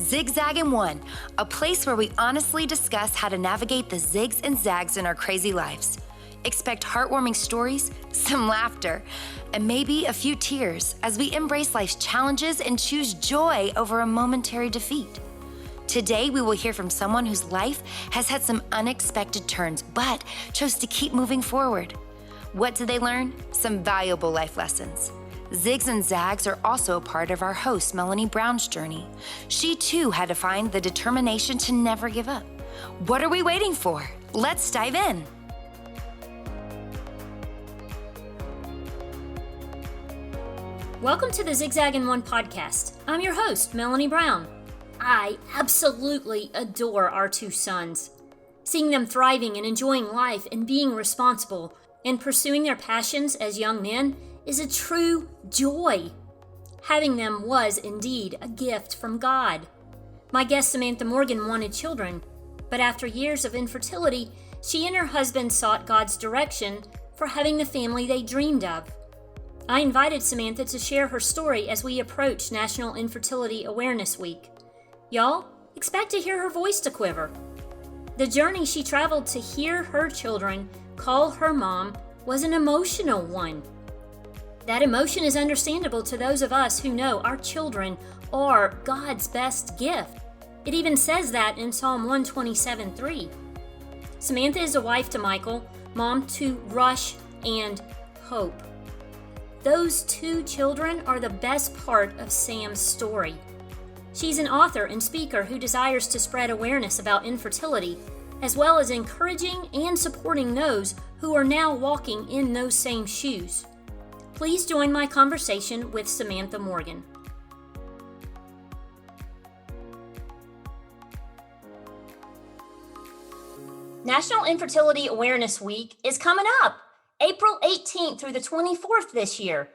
Zigzag and One, a place where we honestly discuss how to navigate the zigs and zags in our crazy lives. Expect heartwarming stories, some laughter, and maybe a few tears as we embrace life's challenges and choose joy over a momentary defeat. Today, we will hear from someone whose life has had some unexpected turns, but chose to keep moving forward. What did they learn? Some valuable life lessons. Zigs and zags are also a part of our host, Melanie Brown's journey. She too had to find the determination to never give up. What are we waiting for? Let's dive in. Welcome to the Zigzag and One podcast. I'm your host, Melanie Brown. I absolutely adore our two sons. Seeing them thriving and enjoying life and being responsible and pursuing their passions as young men is a true joy. Having them was indeed a gift from God. My guest Samantha Morgan wanted children, but after years of infertility, she and her husband sought God's direction for having the family they dreamed of. I invited Samantha to share her story as we approach National Infertility Awareness Week. Y'all, expect to hear her voice to quiver. The journey she traveled to hear her children call her mom was an emotional one. That emotion is understandable to those of us who know our children are God's best gift. It even says that in Psalm 127:3. Samantha is a wife to Michael, mom to Rush and Hope. Those two children are the best part of Sam's story. She's an author and speaker who desires to spread awareness about infertility, as well as encouraging and supporting those who are now walking in those same shoes. Please join my conversation with Samantha Morgan. National Infertility Awareness Week is coming up, April 18th through the 24th this year.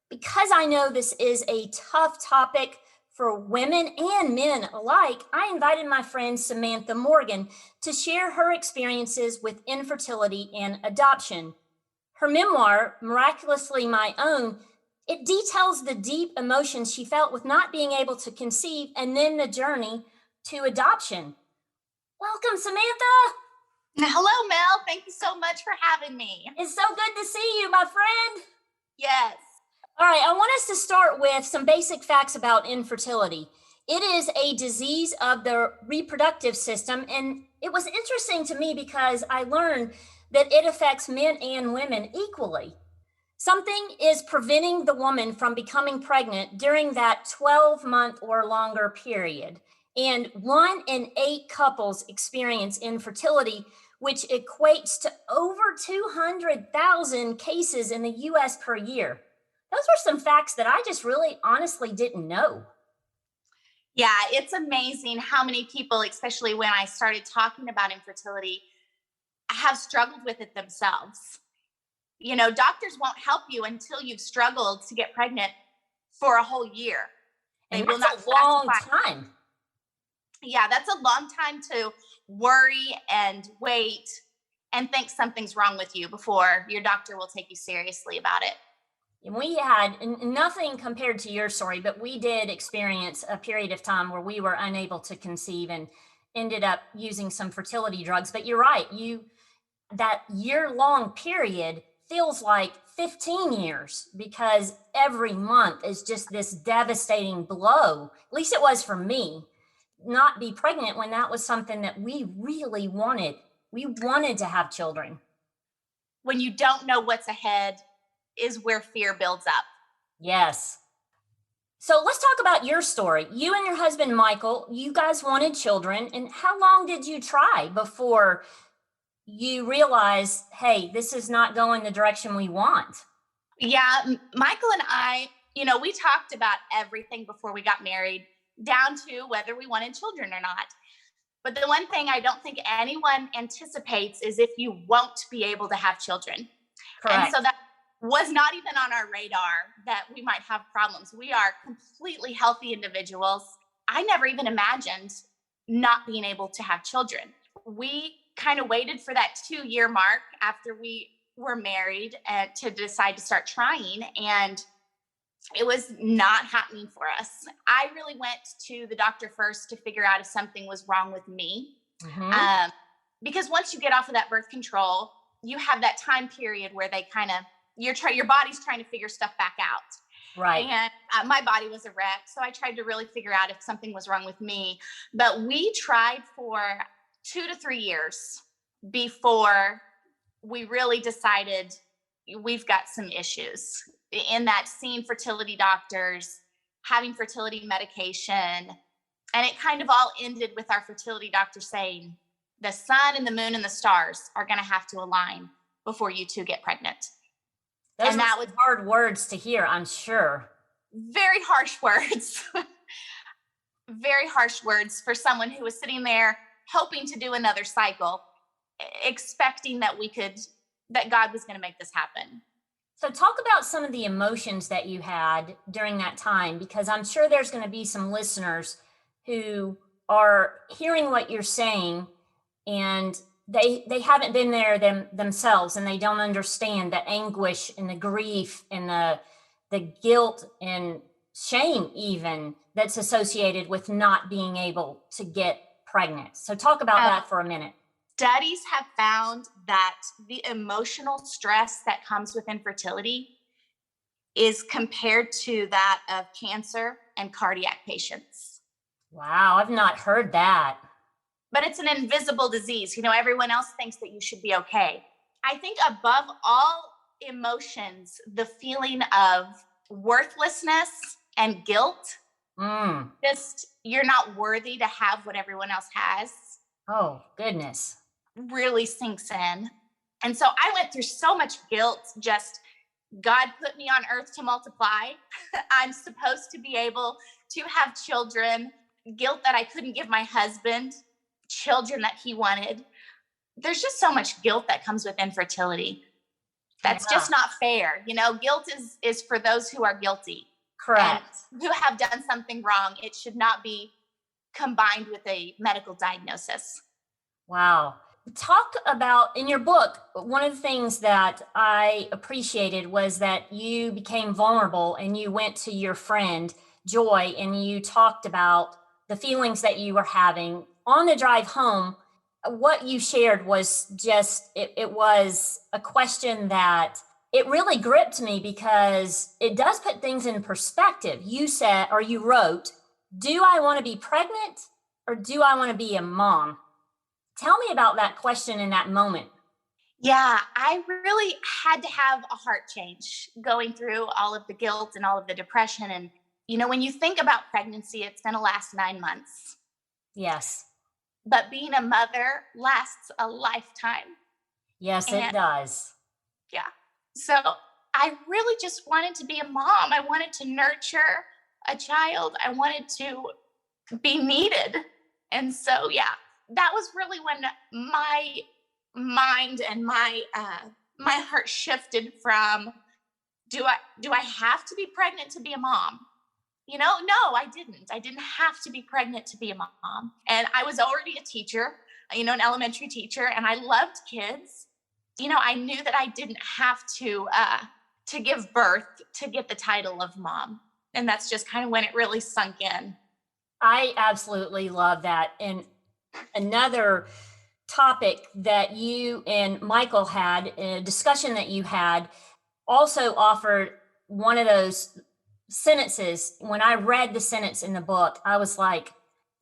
Because I know this is a tough topic for women and men alike, I invited my friend Samantha Morgan to share her experiences with infertility and adoption. Her memoir, Miraculously My Own, it details the deep emotions she felt with not being able to conceive and then the journey to adoption. Welcome, Samantha. Hello, Mel. Thank you so much for having me. It's so good to see you, my friend. Yes. All right, I want us to start with some basic facts about infertility. It is a disease of the reproductive system, and it was interesting to me because I learned that it affects men and women equally. Something is preventing the woman from becoming pregnant during that 12-month or longer period. And 1 in 8 couples experience infertility, which equates to over 200,000 cases in the U.S. per year. Those were some facts that I just really honestly didn't know. Yeah, it's amazing how many people, especially when I started talking about infertility, have struggled with it themselves. You know, doctors won't help you until you've struggled to get pregnant for a whole year. And that's a long time. Yeah, that's a long time to worry and wait and think something's wrong with you before your doctor will take you seriously about it. And we had nothing compared to your story, but we did experience a period of time where we were unable to conceive and ended up using some fertility drugs. But you're right, that year-long period feels like 15 years because every month is just this devastating blow. At least it was for me, not be pregnant when that was something that we really wanted. We wanted to have children. When you don't know what's ahead is where fear builds up. Yes. So let's talk about your story. You and your husband, Michael, you guys wanted children. And how long did you try before you realized, hey, this is not going the direction we want? Yeah, Michael and I, we talked about everything before we got married, down to whether we wanted children or not. But the one thing I don't think anyone anticipates is if you won't be able to have children. Correct. And so that was not even on our radar that we might have problems. We are completely healthy individuals. I never even imagined not being able to have children. We kind of waited for that 2-year mark after we were married to decide to start trying. And It was not happening for us. I really went to the doctor first to figure out if something was wrong with me. Because once you get off of that birth control, you have that time period where they kind of, your body's trying to figure stuff back out. Right. And my body was a wreck. So I tried to really figure out if something was wrong with me. But we tried for 2 to 3 years before we really decided we've got some issues. In that, seeing fertility doctors, having fertility medication. And it kind of all ended with our fertility doctor saying, the sun and the moon and the stars are going to have to align before you two get pregnant. Those were hard words to hear, I'm sure. Very harsh words. Very harsh words for someone who was sitting there hoping to do another cycle, expecting that God was going to make this happen. So talk about some of the emotions that you had during that time, because I'm sure there's going to be some listeners who are hearing what you're saying and they haven't been there themselves, and they don't understand the anguish and the grief and the guilt and shame even that's associated with not being able to get pregnant. So talk about that for a minute. Studies have found that the emotional stress that comes with infertility is compared to that of cancer and cardiac patients. Wow, I've not heard that. But it's an invisible disease. Everyone else thinks that you should be okay. I think above all emotions, the feeling of worthlessness and guilt, just you're not worthy to have what everyone else has. Oh, goodness. Really sinks in. And so I went through so much guilt. Just God put me on earth to multiply. I'm supposed to be able to have children. Guilt that I couldn't give my husband children that he wanted. There's just so much guilt that comes with infertility. That's just not fair. Guilt is for those who are guilty. Correct. And who have done something wrong. It should not be combined with a medical diagnosis. Wow. Talk about, in your book, one of the things that I appreciated was that you became vulnerable and you went to your friend Joy and you talked about the feelings that you were having on the drive home. What you shared was just, it was a question that it really gripped me because it does put things in perspective. You said, or you wrote, do I want to be pregnant or do I want to be a mom? Tell me about that question in that moment. Yeah, I really had to have a heart change going through all of the guilt and all of the depression. And, when you think about pregnancy, it's going to last 9 months. Yes. But being a mother lasts a lifetime. Yes, it does. Yeah. So I really just wanted to be a mom. I wanted to nurture a child. I wanted to be needed. And so, yeah. That was really when my mind and my heart shifted from, do I have to be pregnant to be a mom? No, I didn't. I didn't have to be pregnant to be a mom. And I was already a teacher, an elementary teacher, and I loved kids. I knew that I didn't have to give birth to get the title of mom. And that's just kind of when it really sunk in. I absolutely love that. And another topic that you and Michael had, a discussion that you had, also offered one of those sentences. When I read the sentence in the book, I was like,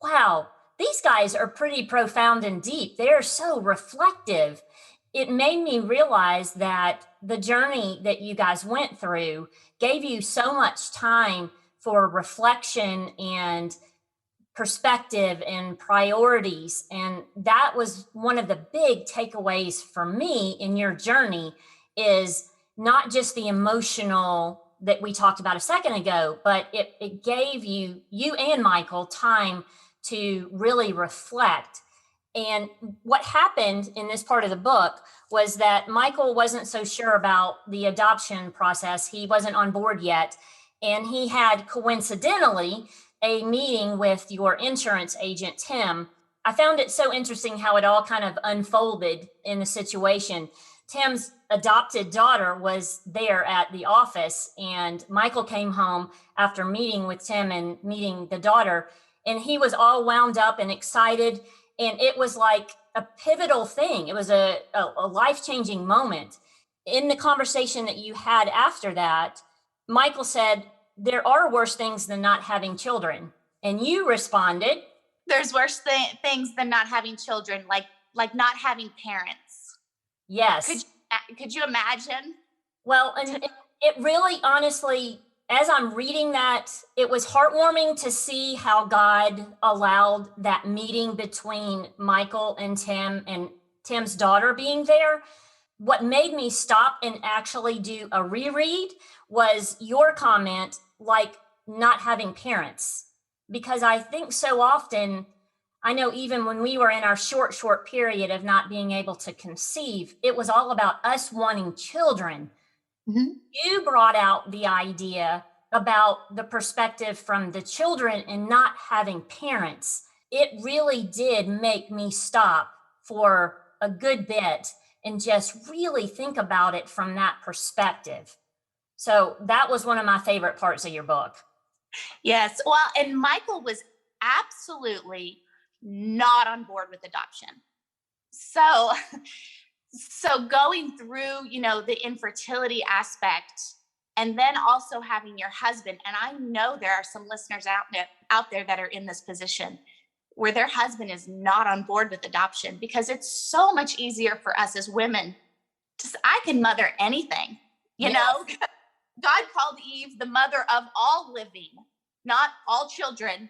wow, these guys are pretty profound and deep. They're so reflective. It made me realize that the journey that you guys went through gave you so much time for reflection and perspective and priorities. And that was one of the big takeaways for me in your journey, is not just the emotional that we talked about a second ago, but it gave you and Michael time to really reflect. And what happened in this part of the book was that Michael wasn't so sure about the adoption process. He wasn't on board yet. And he had coincidentally a meeting with your insurance agent, Tim. I found it so interesting how it all kind of unfolded in the situation. Tim's adopted daughter was there at the office, and Michael came home after meeting with Tim and meeting the daughter, and he was all wound up and excited. And it was like a pivotal thing. It was a life-changing moment. In the conversation that you had after that, Michael said, there are worse things than not having children. And you responded, there's worse things than not having children, like not having parents. Yes. Could you imagine? Well, and it really, honestly, as I'm reading that, it was heartwarming to see how God allowed that meeting between Michael and Tim and Tim's daughter being there. What made me stop and actually do a reread was your comment, like not having parents. Because I think so often, I know even when we were in our short period of not being able to conceive, it was all about us wanting children. Mm-hmm. You brought out the idea about the perspective from the children and not having parents. It really did make me stop for a good bit and just really think about it from that perspective. So that was one of my favorite parts of your book. Yes. Well, and Michael was absolutely not on board with adoption. So going through, the infertility aspect, and then also having your husband, and I know there are some listeners out there that are in this position where their husband is not on board with adoption, because it's so much easier for us as women. I can mother anything, you know. God called Eve the mother of all living, not all children,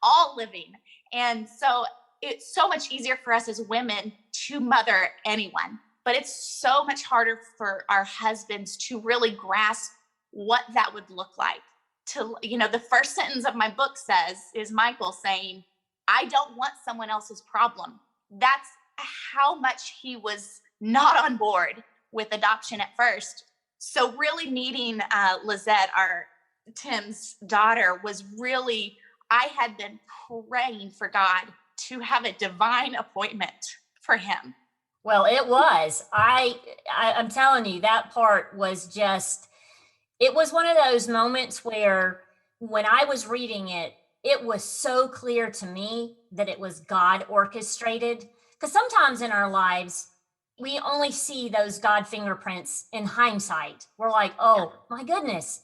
all living. And so it's so much easier for us as women to mother anyone, but it's so much harder for our husbands to really grasp what that would look like. The first sentence of my book is Michael saying, I don't want someone else's problem. That's how much he was not on board with adoption at first. So really meeting Lizette, Tim's daughter, was really, I had been praying for God to have a divine appointment for him. Well, it was. I'm telling you, that part was just, it was one of those moments where when I was reading it, it was so clear to me that it was God orchestrated. Because sometimes in our lives, we only see those God fingerprints in hindsight. We're like, oh my goodness.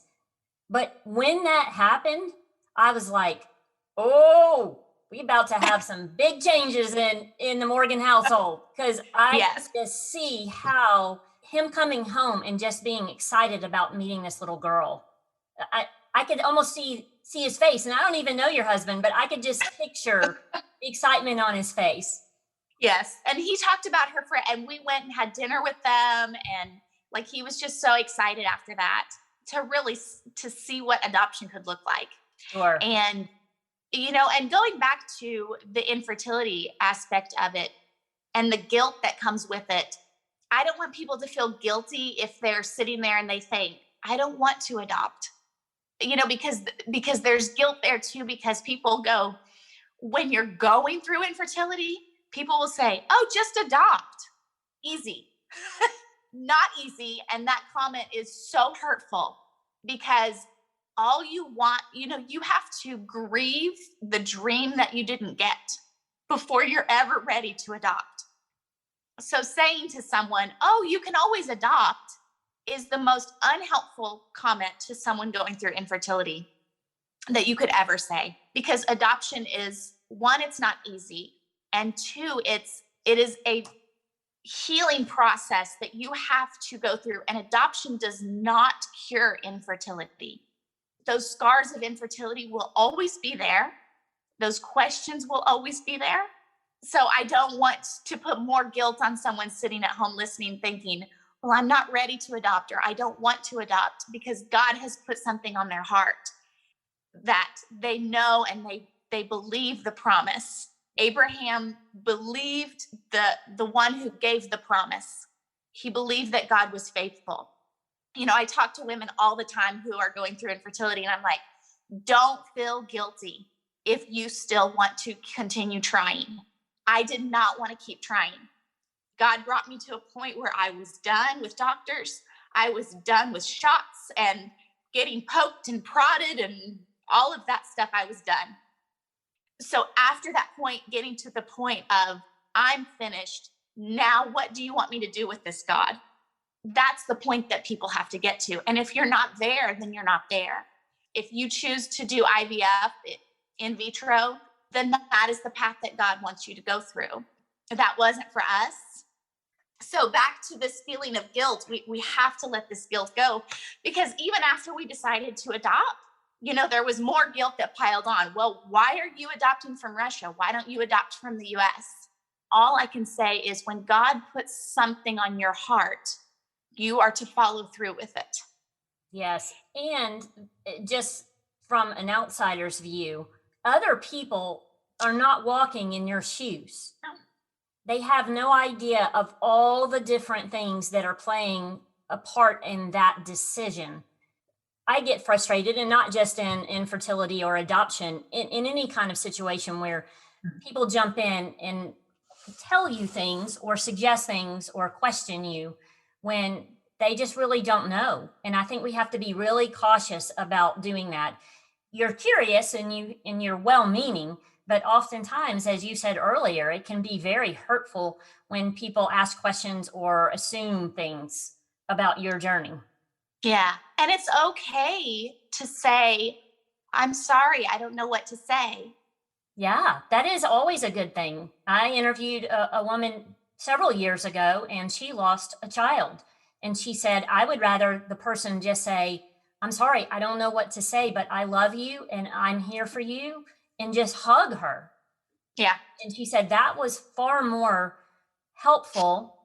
But when that happened, I was like, oh, we about to have some big changes in the Morgan household. Because I just see how him coming home and just being excited about meeting this little girl. I could almost see his face. And I don't even know your husband, but I could just picture the excitement on his face. Yes. And he talked about her and we went and had dinner with them. And he was just so excited after that to see what adoption could look like. Sure. And, and going back to the infertility aspect of it and the guilt that comes with it, I don't want people to feel guilty if they're sitting there and they think, I don't want to adopt, because there's guilt there too, because people go, when you're going through infertility, people will say, oh, just adopt. Easy. Not easy. And that comment is so hurtful, because all you want, you have to grieve the dream that you didn't get before you're ever ready to adopt. So saying to someone, oh, you can always adopt, is the most unhelpful comment to someone going through infertility that you could ever say, because adoption is, one, it's not easy. And two, it is a healing process that you have to go through. And adoption does not cure infertility. Those scars of infertility will always be there. Those questions will always be there. So I don't want to put more guilt on someone sitting at home listening, thinking, well, I'm not ready to adopt, or I don't want to adopt, because God has put something on their heart that they know and they believe the promise. Abraham believed the one who gave the promise. He believed that God was faithful. I talk to women all the time who are going through infertility, and I'm like, don't feel guilty if you still want to continue trying. I did not want to keep trying. God brought me to a point where I was done with doctors. I was done with shots and getting poked and prodded and all of that stuff. I was done. So after that point, getting to the point of I'm finished. Now, what do you want me to do with this, God? That's the point that people have to get to. And if you're not there, then you're not there. If you choose to do IVF in vitro, then that is the path that God wants you to go through. That wasn't for us. So back to this feeling of guilt, we have to let this guilt go, because even after we decided to adopt, there was more guilt that piled on. Well, why are you adopting from Russia? Why don't you adopt from the US? All I can say is when God puts something on your heart, you are to follow through with it. Yes. And just from an outsider's view, other people are not walking in your shoes. No. They have no idea of all the different things that are playing a part in that decision. I get frustrated, and not just in infertility or adoption, in any kind of situation where people jump in and tell you things or suggest things or question you when they just really don't know. And I think we have to be really cautious about doing that. You're curious and you're well-meaning, but oftentimes, as you said earlier, it can be very hurtful when people ask questions or assume things about your journey. Yeah. And it's okay to say, I'm sorry, I don't know what to say. Yeah, that is always a good thing. I interviewed a woman several years ago, and she lost a child. And she said, I would rather the person just say, I'm sorry, I don't know what to say, but I love you and I'm here for you, and just hug her. Yeah. And she said that was far more helpful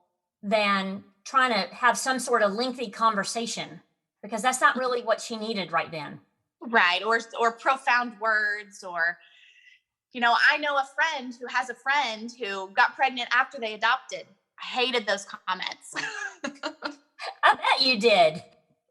than trying to have some sort of lengthy conversation, because that's not really what she needed right then. Right. Or profound words, or I know a friend who has a friend who got pregnant after they adopted. I hated those comments. I bet you did.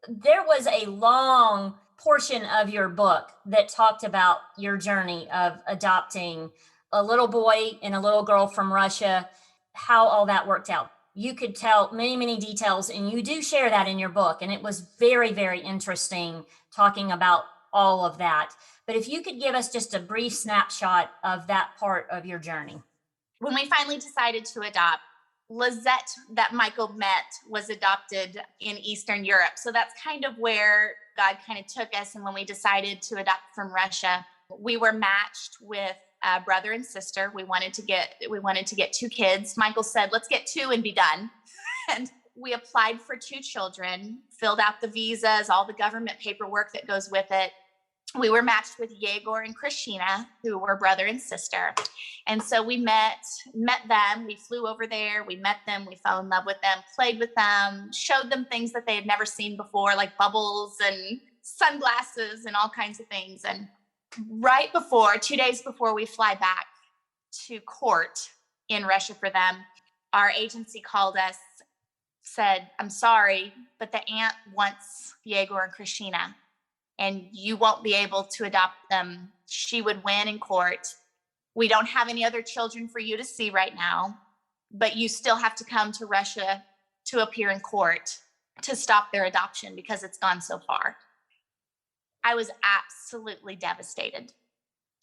There was a long portion of your book that talked about your journey of adopting a little boy and a little girl from Russia, how all that worked out. You could tell many, many details, and you do share that in your book. And it was very, very interesting talking about all of that. But if you could give us just a brief snapshot of that part of your journey. When we finally decided to adopt, Lizette, that Michael met, was adopted in Eastern Europe. So that's kind of where God kind of took us. And when we decided to adopt from Russia, we were matched with a brother and sister. We wanted to get 2 kids. Michael said, let's get 2 and be done. And we applied for 2 children, filled out the visas, all the government paperwork that goes with it. We were matched with Yegor and Christina, who were brother and sister. And so we met them. We flew over there. We met them. We fell in love with them, played with them, showed them things that they had never seen before, like bubbles and sunglasses and all kinds of things. And right before, 2 days before we fly back to court in Russia for them, our agency called us, said, I'm sorry, but the aunt wants Yegor and Christina, and you won't be able to adopt them. She would win in court. We don't have any other children for you to see right now, but you still have to come to Russia to appear in court to stop their adoption because it's gone so far. I was absolutely devastated.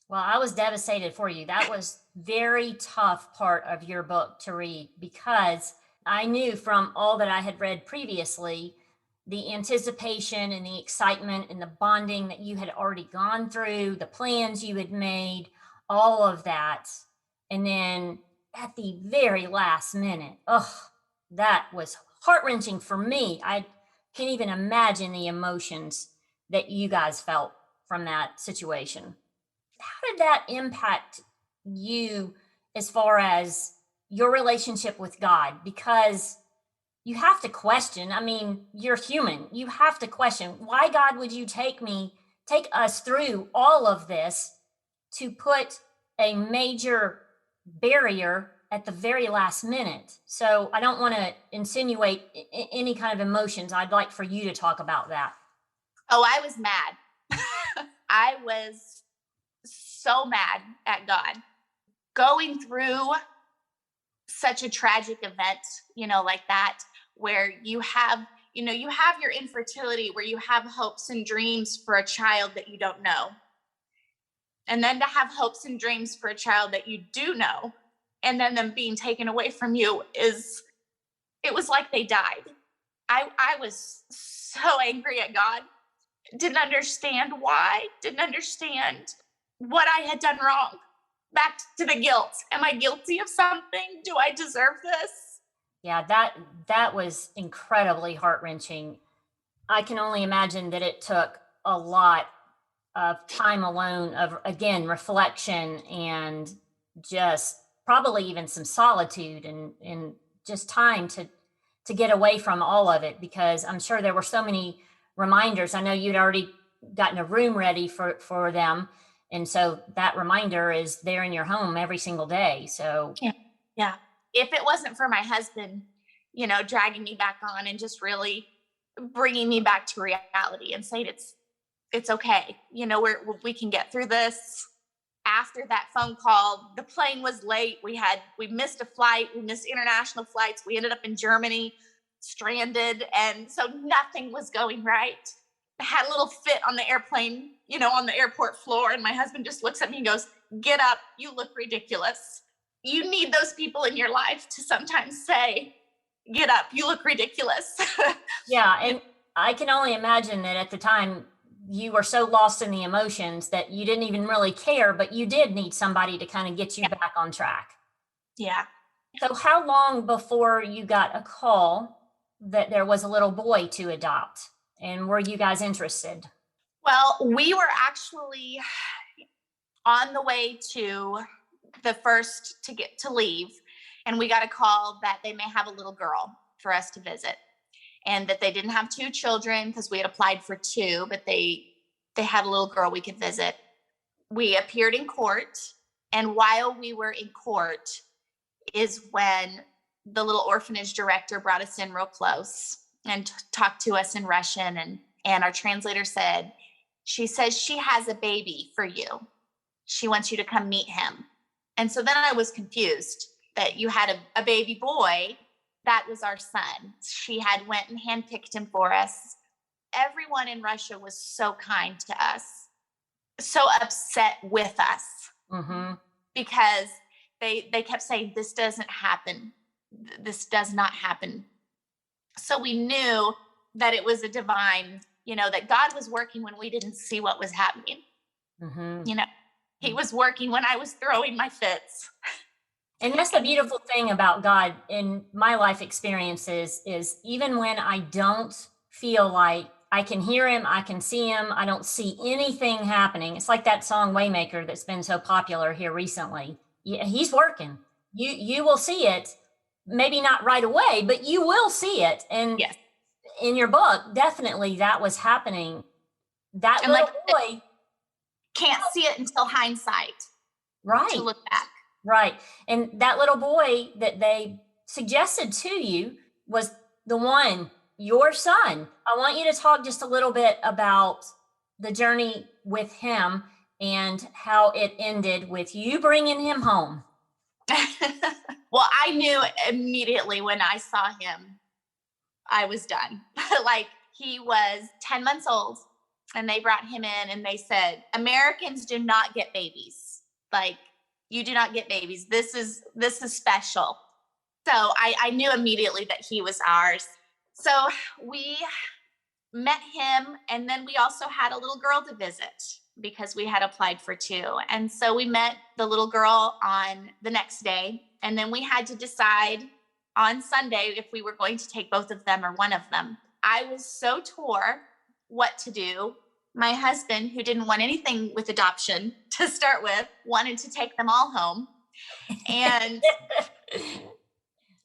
Well, I was devastated for you. That was very tough part of your book to read, because I knew from all that I had read previously, the anticipation and the excitement and the bonding that you had already gone through, the plans you had made, all of that. And then at the very last minute, that was heart-wrenching for me. I can't even imagine the emotions that you guys felt from that situation. How did that impact you as far as your relationship with God? Because you have to question. I mean, you're human. You have to question, why, God, would you take us through all of this to put a major barrier at the very last minute? So I don't want to insinuate any kind of emotions. I'd like for you to talk about that. Oh, I was mad. I was so mad at God. Going through such a tragic event, like that, where you have your infertility, where you have hopes and dreams for a child that you don't know. And then to have hopes and dreams for a child that you do know, and then them being taken away from you, it was like they died. I was so angry at God. Didn't understand why, didn't understand what I had done wrong. Back to the guilt. Am I guilty of something? Do I deserve this? Yeah, that was incredibly heart-wrenching. I can only imagine that it took a lot of time alone, of again reflection, and just probably even some solitude, and just time to get away from all of it, because I'm sure there were so many reminders. I know you'd already gotten a room ready for them, and so that reminder is there in your home every single day. So Yeah. If it wasn't for my husband, dragging me back on and just really bringing me back to reality and saying it's okay. We can get through this. After that phone call, the plane was late. We missed a flight. We missed international flights. We ended up in Germany, stranded. And so nothing was going right. I had a little fit on the airplane, on the airport floor. And my husband just looks at me and goes, "Get up. You look ridiculous." You need those people in your life to sometimes say, "Get up. You look ridiculous." yeah, and I can only imagine that at the time you were so lost in the emotions that you didn't even really care, but you did need somebody to kind of get you back on track. Yeah. So how long before you got a call that there was a little boy to adopt? And were you guys interested? Well, we were actually on the way to the first to get to leave, and we got a call that they may have a little girl for us to visit, and that they didn't have two children because we had applied for two, but they had a little girl we could visit. We appeared in court, and while we were in court is when the little orphanage director brought us in real close and talked to us in Russian, and our translator said, "She says she has a baby for you. She wants you to come meet him." And so then I was confused that you had a baby boy. That was our son. She had went and handpicked him for us. Everyone in Russia was so kind to us, so upset with us, because they kept saying, "This doesn't happen. This does not happen." So we knew that it was a divine, that God was working when we didn't see what was happening. He was working when I was throwing my fits. And that's the beautiful thing about God in my life experiences, is even when I don't feel like I can hear him, I can see him, I don't see anything happening. It's like that song Waymaker that's been so popular here recently. Yeah, he's working. You will see it, maybe not right away, but you will see it. And Yes. in your book, definitely that was happening. That And little like, boy can't see it until hindsight. right. To look back. Right. And that little boy that they suggested to you was the one, your son. I want you to talk just a little bit about the journey with him and how it ended with you bringing him home. Well, I knew immediately when I saw him, I was done. Like, he was 10 months old, and they brought him in and they said, "Americans do not get babies. Like, you do not get babies. This is special." So I knew immediately that he was ours. So we met him, and then we also had a little girl to visit because we had applied for two. And so we met the little girl on the next day, and then we had to decide on Sunday if we were going to take both of them or one of them. I was so torn what to do. My husband, who didn't want anything with adoption to start with, wanted to take them all home. And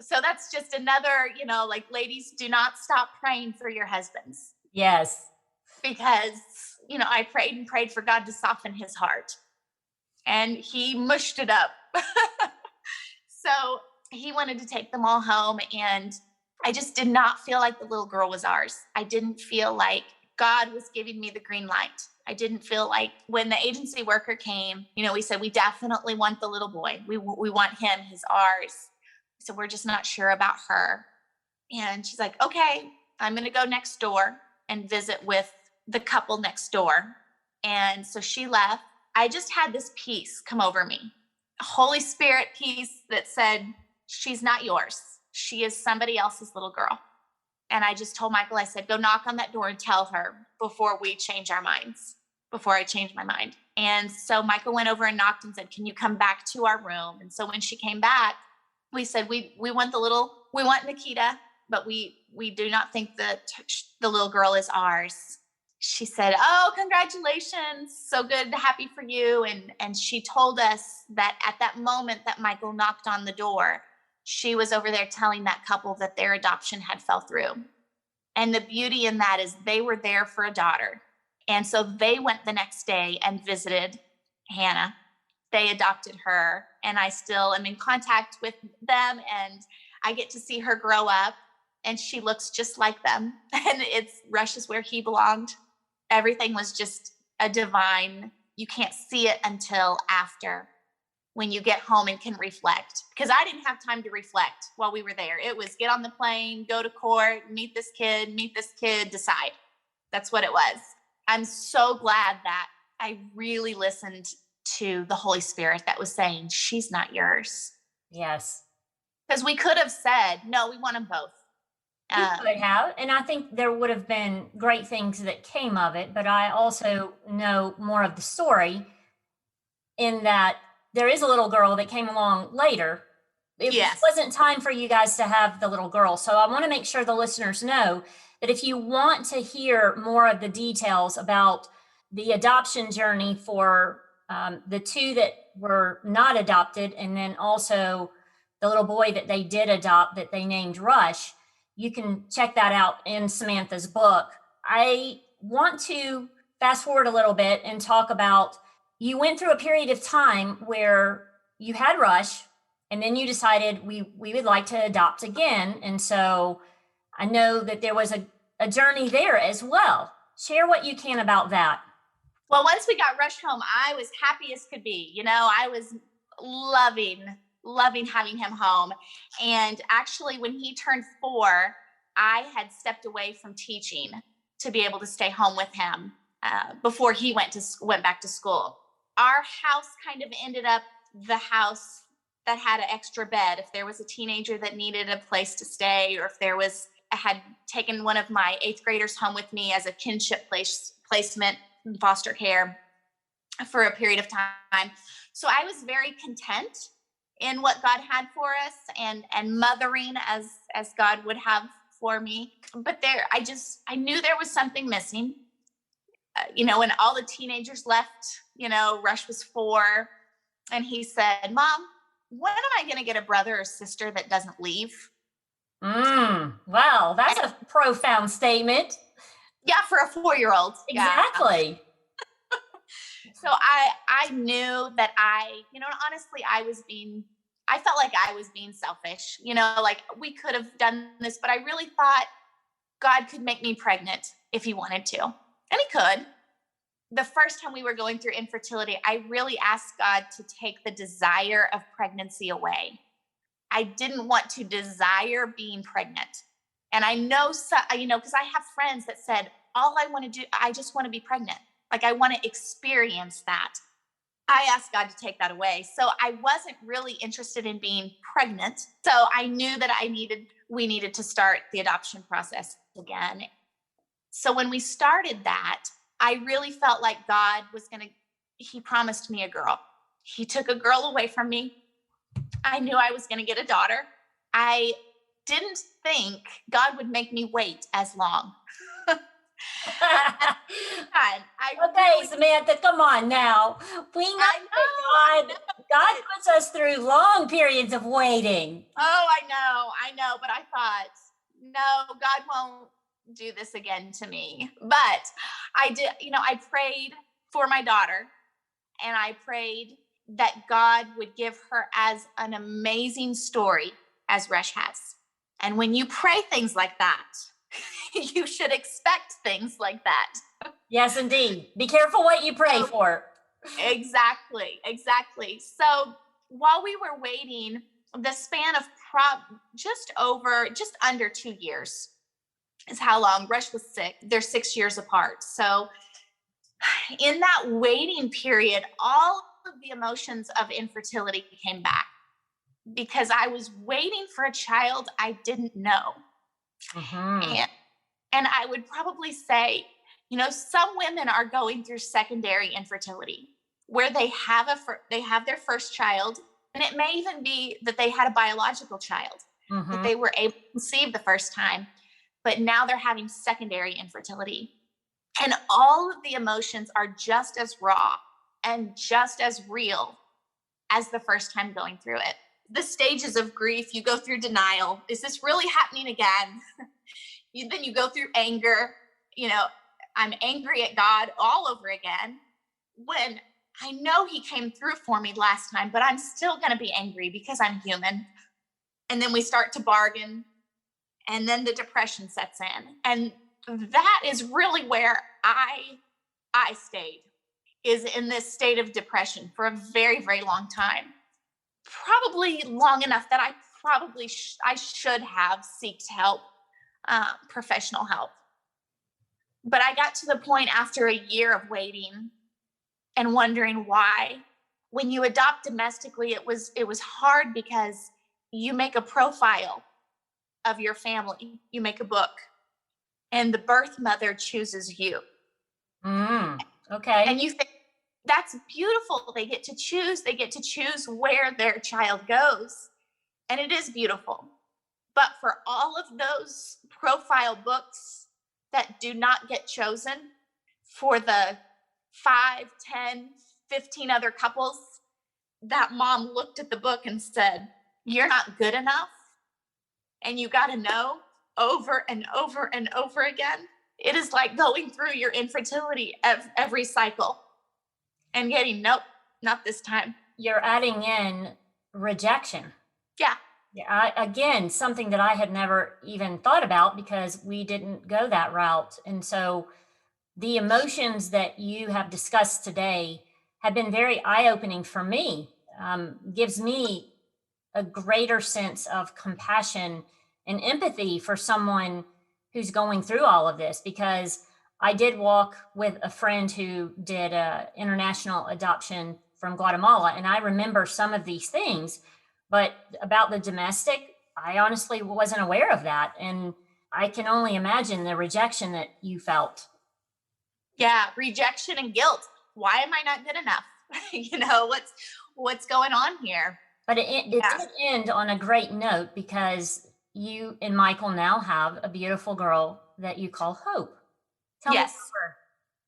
so that's just another, like, ladies, do not stop praying for your husbands. Yes. Because, I prayed and prayed for God to soften his heart, and he mushed it up. So he wanted to take them all home, and I just did not feel like the little girl was ours. I didn't feel like God was giving me the green light. I didn't feel like when the agency worker came, we said, "We definitely want the little boy. We want him. He's ours." So we're just not sure about her. And she's like, okay, I'm going to go next door and visit with the couple next door. And so she left. I just had this peace come over me, a Holy Spirit peace that said, she's not yours. She is somebody else's little girl. And I just told Michael, I said, go knock on that door and tell her before we change our minds, before I change my mind. And so Michael went over and knocked and said, can you come back to our room? And so when she came back, we said, we want Nikita, but we do not think that the little girl is ours. She said, oh, congratulations. So good. Happy for you. And she told us that at that moment that Michael knocked on the door, she was over there telling that couple that their adoption had fell through. And the beauty in that is they were there for a daughter. And so they went the next day and visited Hannah. They adopted her, and I still am in contact with them, and I get to see her grow up, and she looks just like them. And Rush is where he belonged. Everything was just a divine. You can't see it until after, when you get home and can reflect. Because I didn't have time to reflect while we were there. It was get on the plane, go to court, meet this kid, decide. That's what it was. I'm so glad that I really listened to the Holy Spirit that was saying, she's not yours. Yes. Because we could have said, no, we want them both. You could have, and I think there would have been great things that came of it, but I also know more of the story in that there is a little girl that came along later. It wasn't time for you guys to have the little girl. So I want to make sure the listeners know that if you want to hear more of the details about the adoption journey for the two that were not adopted, and then also the little boy that they did adopt that they named Rush, you can check that out in Samantha's book. I want to fast forward a little bit and talk about, you went through a period of time where you had Rush, and then you decided we would like to adopt again. And so I know that there was a journey there as well. Share what you can about that. Well, once we got Rush home, I was happy as could be. I was loving having him home. And actually, when he turned 4, I had stepped away from teaching to be able to stay home with him before he went back to school. Our house kind of ended up the house that had an extra bed. If there was a teenager that needed a place to stay, or if I had taken one of my 8th graders home with me as a kinship placement in foster care for a period of time. So I was very content in what God had for us, and mothering as God would have for me. But I knew there was something missing. When all the teenagers left, Rush was 4, and he said, Mom, when am I going to get a brother or sister that doesn't leave? Wow, that's a profound statement. Yeah, for a 4-year-old. Exactly. Yeah. So I knew that honestly, I felt like I was being selfish, like we could have done this, but I really thought God could make me pregnant if he wanted to. And he could. The first time we were going through infertility, I really asked God to take the desire of pregnancy away. I didn't want to desire being pregnant. And I know, because I have friends that said, all I want to do, I just want to be pregnant. Like, I want to experience that. I asked God to take that away. So I wasn't really interested in being pregnant. So I knew that we needed to start the adoption process again. So when we started that, I really felt like God he promised me a girl. He took a girl away from me. I knew I was going to get a daughter. I didn't think God would make me wait as long. Samantha, come on now. We know that God puts us through long periods of waiting. Oh, I know. But I thought, no, God won't do this again to me. But I did, I prayed for my daughter, and I prayed that God would give her as an amazing story as Rush has. And when you pray things like that, you should expect things like that. Yes, indeed. Be careful what you pray for. Exactly. So while we were waiting, the span of just under 2 years is how long. Rush was sick. They're 6 years apart. So in that waiting period, all of the emotions of infertility came back because I was waiting for a child I didn't know. And, and I would probably say, some women are going through secondary infertility where they have their first child, and it may even be that they had a biological child that they were able to conceive the first time, but now they're having secondary infertility. And all of the emotions are just as raw and just as real as the first time going through it. The stages of grief, you go through denial. Is this really happening again? Then you go through anger. I'm angry at God all over again when I know he came through for me last time, but I'm still going to be angry because I'm human. And then we start to bargain, and then the depression sets in. And that is really where I stayed, is in this state of depression for a very, very long time. Probably long enough that I should have sought help, professional help. But I got to the point after a year of waiting and wondering why. When you adopt domestically, it was hard because you make a profile of your family. You make a book, and the birth mother chooses you. Okay. And you think that's beautiful. They get to choose where their child goes. And it is beautiful. But for all of those profile books that do not get chosen, for the 5, 10, 15 other couples, that mom looked at the book and said, "You're not good enough." And you got to know over and over and over again. It is like going through your infertility every cycle and getting, nope, not this time. You're adding in rejection. Yeah. Again, something that I had never even thought about because we didn't go that route. And so the emotions that you have discussed today have been very eye-opening for me. Gives me a greater sense of compassion and empathy for someone who's going through all of this, because I did walk with a friend who did a international adoption from Guatemala, and I remember some of these things, but about the domestic, I honestly wasn't aware of that. And I can only imagine the rejection that you felt. Yeah, rejection and guilt. Why am I not good enough? What's going on here? But it did end on a great note, because you and Michael now have a beautiful girl that you call Hope. Tell me about her.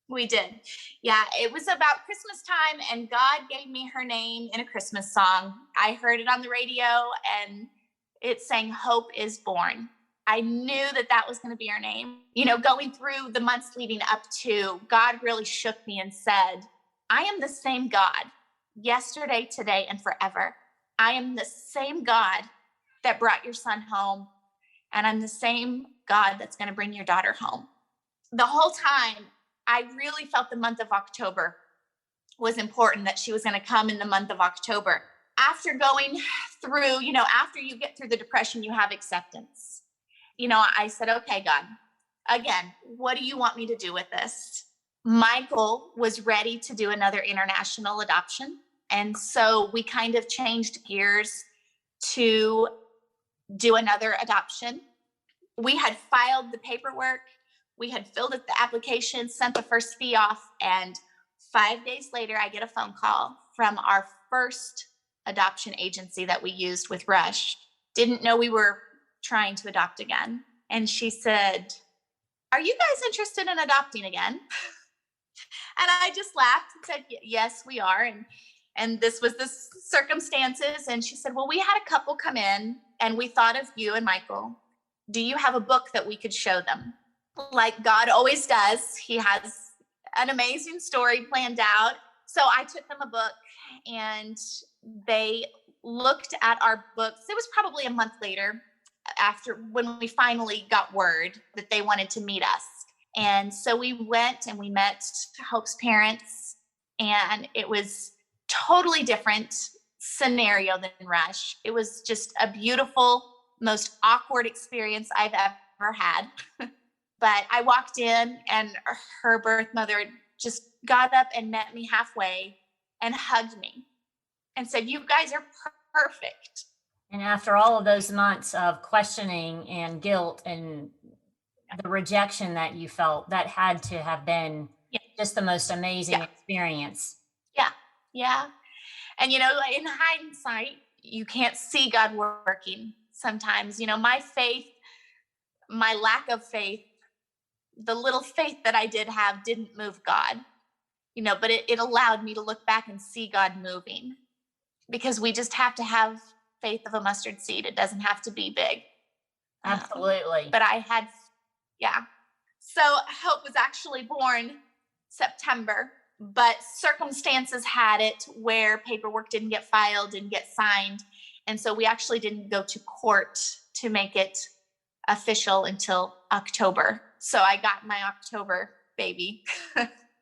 We did. Yeah, it was about Christmas time, and God gave me her name in a Christmas song. I heard it on the radio, and it sang, "Hope is Born." I knew that was going to be her name. Going through the months leading up to, God really shook me and said, "I am the same God yesterday, today, and forever. I am the same God that brought your son home, and I'm the same God that's going to bring your daughter home." The whole time, I really felt the month of October was important, that she was going to come in the month of October. After going through, after you get through the depression, you have acceptance. I said, "Okay, God, again, what do you want me to do with this?" Michael was ready to do another international adoption. And so we kind of changed gears to do another adoption. We had filed the paperwork. We had filled out the application, sent the first fee off. And 5 days later, I get a phone call from our first adoption agency that we used with Rush. Didn't know we were trying to adopt again. And she said, "Are you guys interested in adopting again?" And I just laughed and said, "Yes, we are." And this was the circumstances. And she said, "Well, we had a couple come in and we thought of you and Michael. Do you have a book that we could show them?" Like God always does, he has an amazing story planned out. So I took them a book, and they looked at our books. It was probably a month later, after when we finally got word that they wanted to meet us. And so we went and we met Hope's parents, and it was totally different scenario than Rush. It was just a beautiful, most awkward experience I've ever had. But I walked in and her birth mother just got up and met me halfway and hugged me and said, "You guys are perfect." And after all of those months of questioning and guilt and the rejection that you felt, that had to have been just the most amazing experience. Yeah. Yeah. And, in hindsight, you can't see God working sometimes. My faith, my lack of faith, the little faith that I did have didn't move God, but it allowed me to look back and see God moving, because we just have to have faith of a mustard seed. It doesn't have to be big. Absolutely. But I had, yeah. So Hope was actually born September, but circumstances had it where paperwork didn't get filed, didn't get signed. And so we actually didn't go to court to make it official until October. So I got my October baby.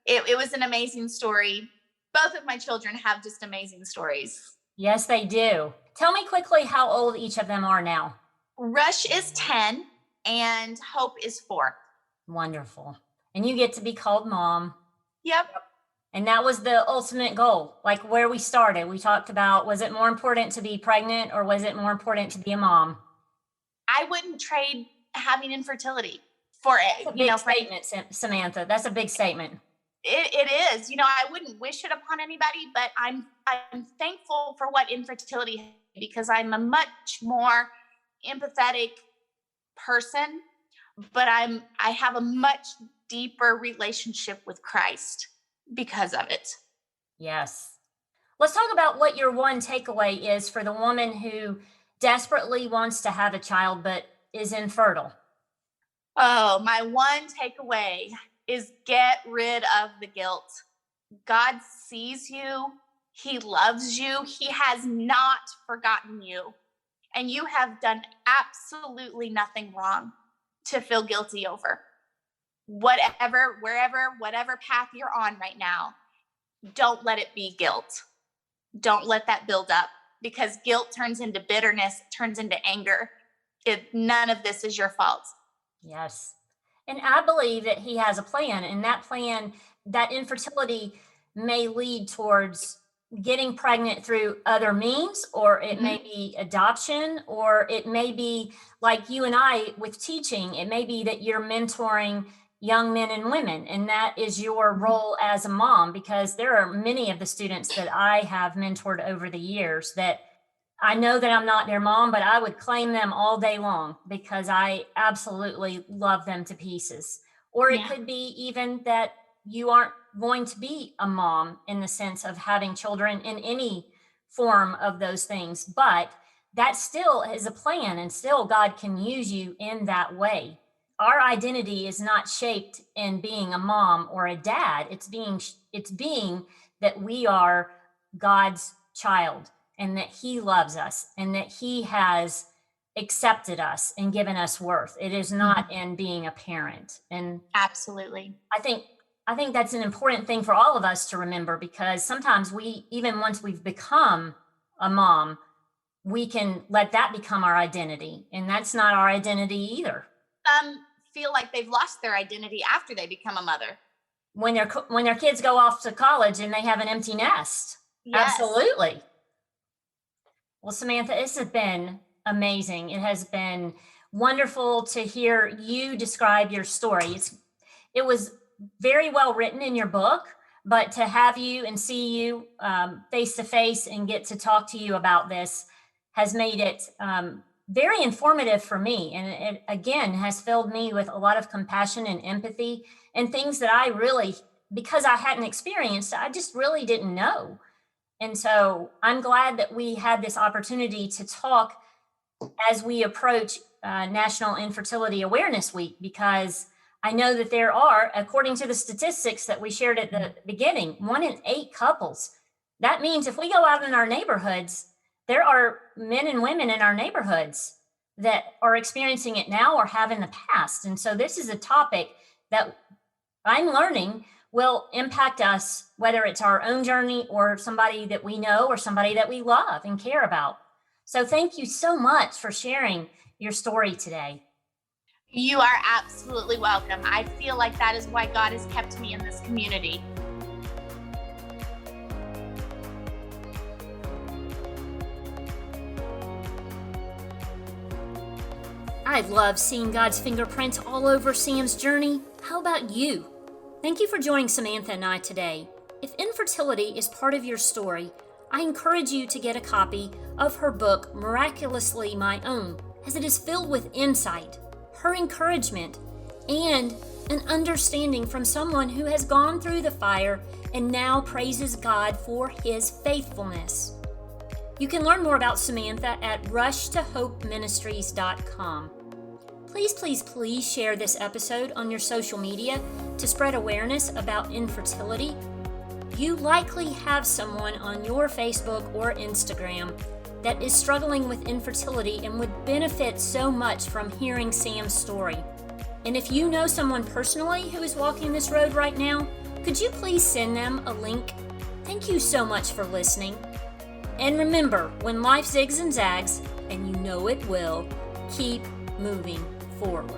It was an amazing story. Both of my children have just amazing stories. Yes, they do. Tell me quickly how old each of them are now. Rush is 10 and Hope is 4. Wonderful. And you get to be called mom. Yep. And that was the ultimate goal, like where we started. We talked about, was it more important to be pregnant or was it more important to be a mom? I wouldn't trade having infertility for it. That's a big statement, Samantha. That's a big statement. It is. I wouldn't wish it upon anybody, but I'm thankful for what infertility, because I'm a much more empathetic person, but I have a much deeper relationship with Christ because of it. Yes. Let's talk about what your one takeaway is for the woman who desperately wants to have a child but is infertile. Oh, my one takeaway is get rid of the guilt. God sees you. He loves you. He has not forgotten you. And you have done absolutely nothing wrong to feel guilty over. Whatever, wherever, whatever path you're on right now, don't let it be guilt. Don't let that build up, because guilt turns into bitterness, turns into anger. None of this is your fault. Yes. And I believe that he has a plan, and that plan, that infertility may lead towards getting pregnant through other means, or it may be adoption, or it may be like you and I with teaching. It may be that you're mentoring young men and women, and that is your role as a mom, because there are many of the students that I have mentored over the years that I know that I'm not their mom, but I would claim them all day long because I absolutely love them to pieces. Or it could be even that you aren't going to be a mom in the sense of having children in any form of those things, but that still is a plan, and still God can use you in that way. Our identity is not shaped in being a mom or a dad. It's being that we are God's child, and that he loves us, and that he has accepted us and given us worth. It is not in being a parent. And absolutely. I think that's an important thing for all of us to remember, because sometimes even once we've become a mom, we can let that become our identity. And that's not our identity either. Some feel like they've lost their identity after they become a mother. When their kids go off to college and they have an empty nest. Yes. Absolutely. Well, Samantha, this has been amazing. It has been wonderful to hear you describe your story. It was very well written in your book, but to have you and see you face to face and get to talk to you about this has made it very informative for me. And it, again, has filled me with a lot of compassion and empathy, and things that I really, because I hadn't experienced, I just really didn't know. And so I'm glad that we had this opportunity to talk as we approach National Infertility Awareness Week, because I know that there are, according to the statistics that we shared at the beginning, 1 in 8 couples. That means if we go out in our neighborhoods, there are men and women in our neighborhoods that are experiencing it now or have in the past. And so this is a topic that I'm learning will impact us, whether it's our own journey or somebody that we know or somebody that we love and care about. So thank you so much for sharing your story today. You are absolutely welcome. I feel like that is why God has kept me in this community. I love seeing God's fingerprints all over Sam's journey. How about you? Thank you for joining Samantha and I today. If infertility is part of your story, I encourage you to get a copy of her book, Miraculously My Own, as it is filled with insight, her encouragement, and an understanding from someone who has gone through the fire and now praises God for his faithfulness. You can learn more about Samantha at rushtohopeministries.com. Please share this episode on your social media to spread awareness about infertility. You likely have someone on your Facebook or Instagram that is struggling with infertility and would benefit so much from hearing Sam's story. And if you know someone personally who is walking this road right now, could you please send them a link? Thank you so much for listening. And remember, when life zigs and zags, and you know it will, keep moving forward.